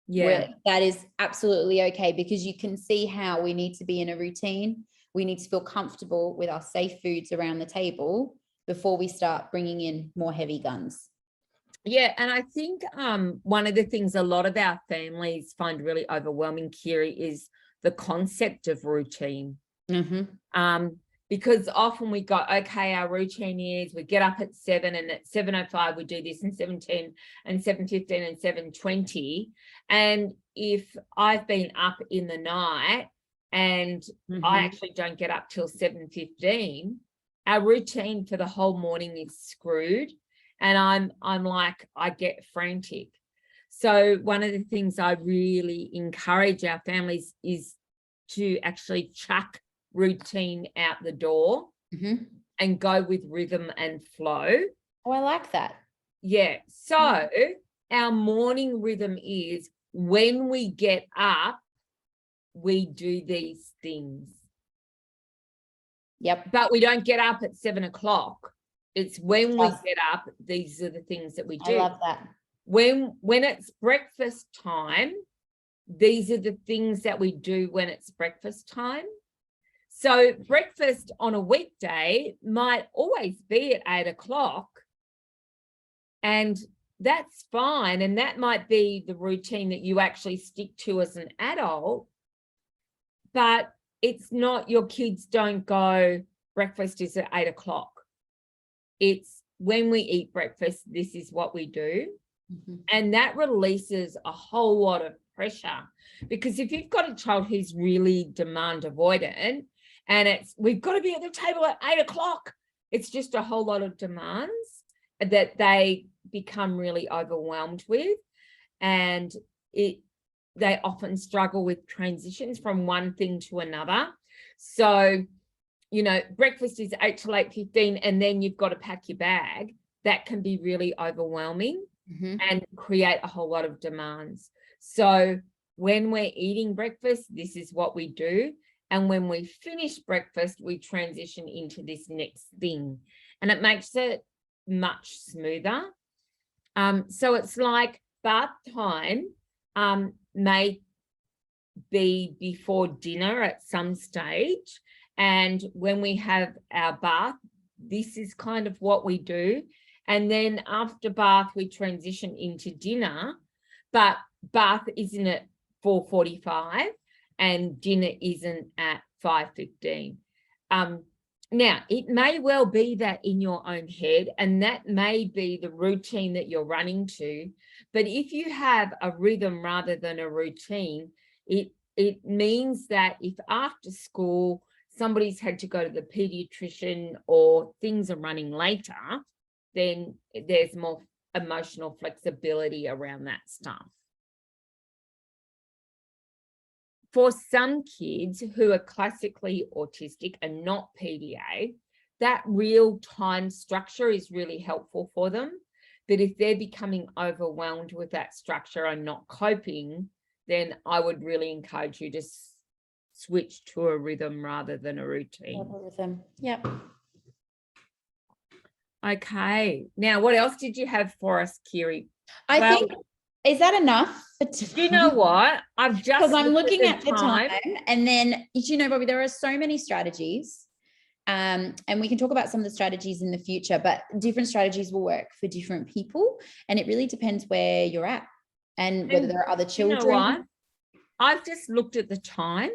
That is absolutely okay, because you can see how we need to be in a routine. We need to feel comfortable with our safe foods around the table before we start bringing in more heavy guns. Yeah, and I think one of the things a lot of our families find really overwhelming, Kiri, is the concept of routine. Because often we go, okay, our routine is we get up at 7 and at 7:05 we do this, and 7:10 and 7:15 and 7:20. And if I've been up in the night and I actually don't get up till 7:15, our routine for the whole morning is screwed. And I'm like, I get frantic. So one of the things I really encourage our families is to actually chuck routine out the door and go with rhythm and flow. Oh, I like that. Yeah. So our morning rhythm is when we get up, we do these things. Yep. But we don't get up at 7 o'clock. It's when we get up, these are the things that we do. I love that. When it's breakfast time, these are the things that we do when it's breakfast time. So breakfast on a weekday might always be at 8 o'clock. And that's fine. And that might be the routine that you actually stick to as an adult. But it's not, your kids don't go, breakfast is at 8 o'clock. It's when we eat breakfast, this is what we do. And that releases a whole lot of pressure, because if you've got a child who's really demand avoidant and it's, we've got to be at the table at 8 o'clock, it's just a whole lot of demands that they become really overwhelmed with. And they often struggle with transitions from one thing to another. So, you know, breakfast is 8 till 8:15 and then you've got to pack your bag. That can be really overwhelming and create a whole lot of demands. So when we're eating breakfast, this is what we do. And when we finish breakfast, we transition into this next thing. And it makes it much smoother. So it's like bath time may be before dinner at some stage. And when we have our bath, this is kind of what we do. And then after bath, we transition into dinner, but bath isn't at 4:45 and dinner isn't at 5:15. Now, it may well be that in your own head, and that may be the routine that you're running to. But if you have a rhythm rather than a routine, it means that if after school somebody's had to go to the pediatrician or things are running later, then there's more emotional flexibility around that stuff. For some kids who are classically autistic and not PDA, that real time structure is really helpful for them. But if they're becoming overwhelmed with that structure and not coping, then I would really encourage you to switch to a rhythm rather than a routine. Rhythm. Yep. Okay. Now, what else did you have for us, Kiri? I think, is that enough? Do you know what? I've just, because I'm looking at the time, and then, you know, Bobbi, there are so many strategies, and we can talk about some of the strategies in the future, but different strategies will work for different people, and it really depends where you're at and whether there are other children. You know what? I've just looked at the time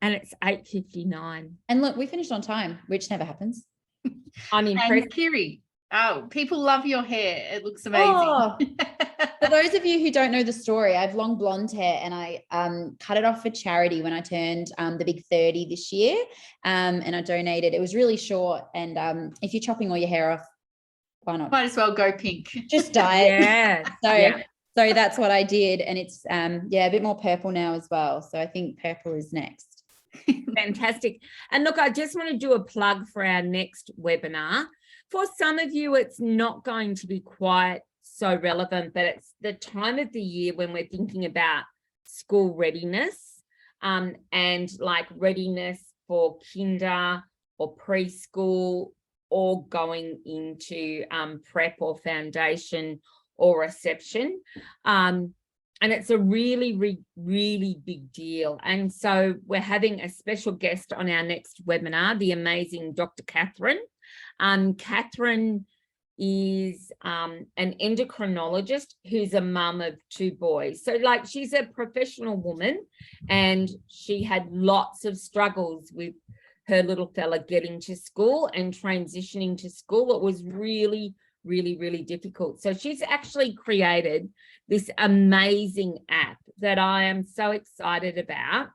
and it's 8:59. And look, we finished on time, which never happens. I'm impressed. And Kiri, people love your hair. It looks amazing. Oh. For those of you who don't know the story, I have long blonde hair and I cut it off for charity when I turned the big 30 this year, and I donated. It was really short, and if you're chopping all your hair off, why not? Might as well go pink. Just dye it. Yeah. So that's what I did, and it's a bit more purple now as well. So I think purple is next. Fantastic. And look, I just want to do a plug for our next webinar. For some of you, it's not going to be quite so relevant, but it's the time of the year when we're thinking about school readiness, and like readiness for kinder or preschool or going into prep or foundation or reception. And it's a really, really big deal. And so we're having a special guest on our next webinar, the amazing Dr. Catherine. Catherine is an endocrinologist who's a mum of 2 boys. So like she's a professional woman, and she had lots of struggles with her little fella getting to school and transitioning to school. It was really, really, really difficult. So she's actually created this amazing app that I am so excited about.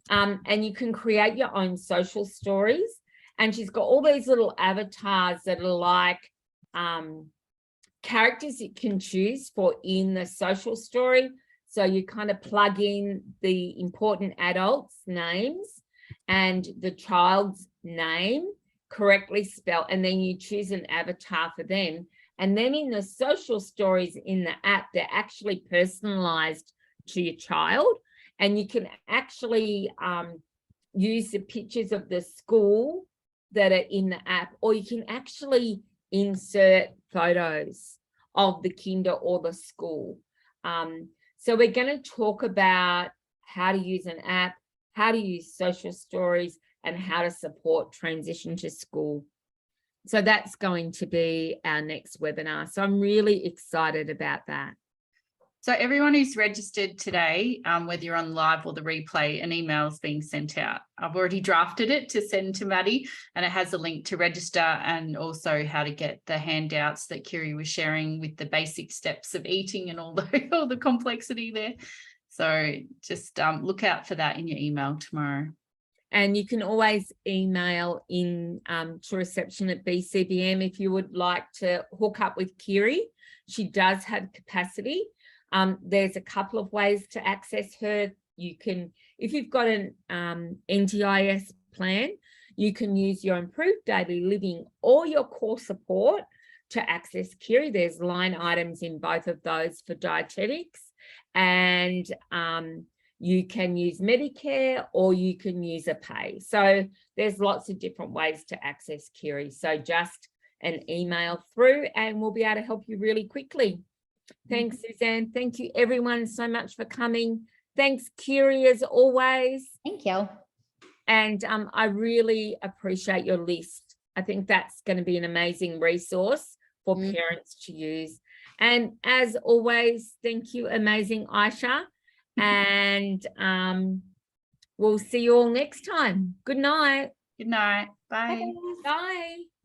And you can create your own social stories. And she's got all these little avatars that are like characters you can choose for in the social story. So you kind of plug in the important adults' names and the child's name correctly spelled, and then you choose an avatar for them. And then in the social stories in the app, they're actually personalized to your child, and you can actually use the pictures of the school that are in the app, or you can actually insert photos of the kinder or the school. So we're going to talk about how to use an app, how to use social stories, and how to support transition to school. So that's going to be our next webinar. So I'm really excited about that. So everyone who's registered today, whether you're on live or the replay, an email is being sent out. I've already drafted it to send to Maddie, and it has a link to register and also how to get the handouts that Kiri was sharing with the basic steps of eating and all the complexity there. So just look out for that in your email tomorrow. And you can always email in to reception at BCBM if you would like to hook up with Kiri. She does have capacity. There's a couple of ways to access her. You can, if you've got an NDIS plan, you can use your improved daily living or your core support to access Kiri. There's line items in both of those for dietetics, and you can use Medicare or you can use a pay. So there's lots of different ways to access Kiri. So just an email through and we'll be able to help you really quickly. Thanks, Suzanne. Thank you everyone so much for coming. Thanks, Kiri, as always. Thank you. And I really appreciate your list. I think that's going to be an amazing resource for parents to use. And as always, thank you, amazing Aisha. And we'll see you all next time. Good night. Good night. Bye. Bye. Bye.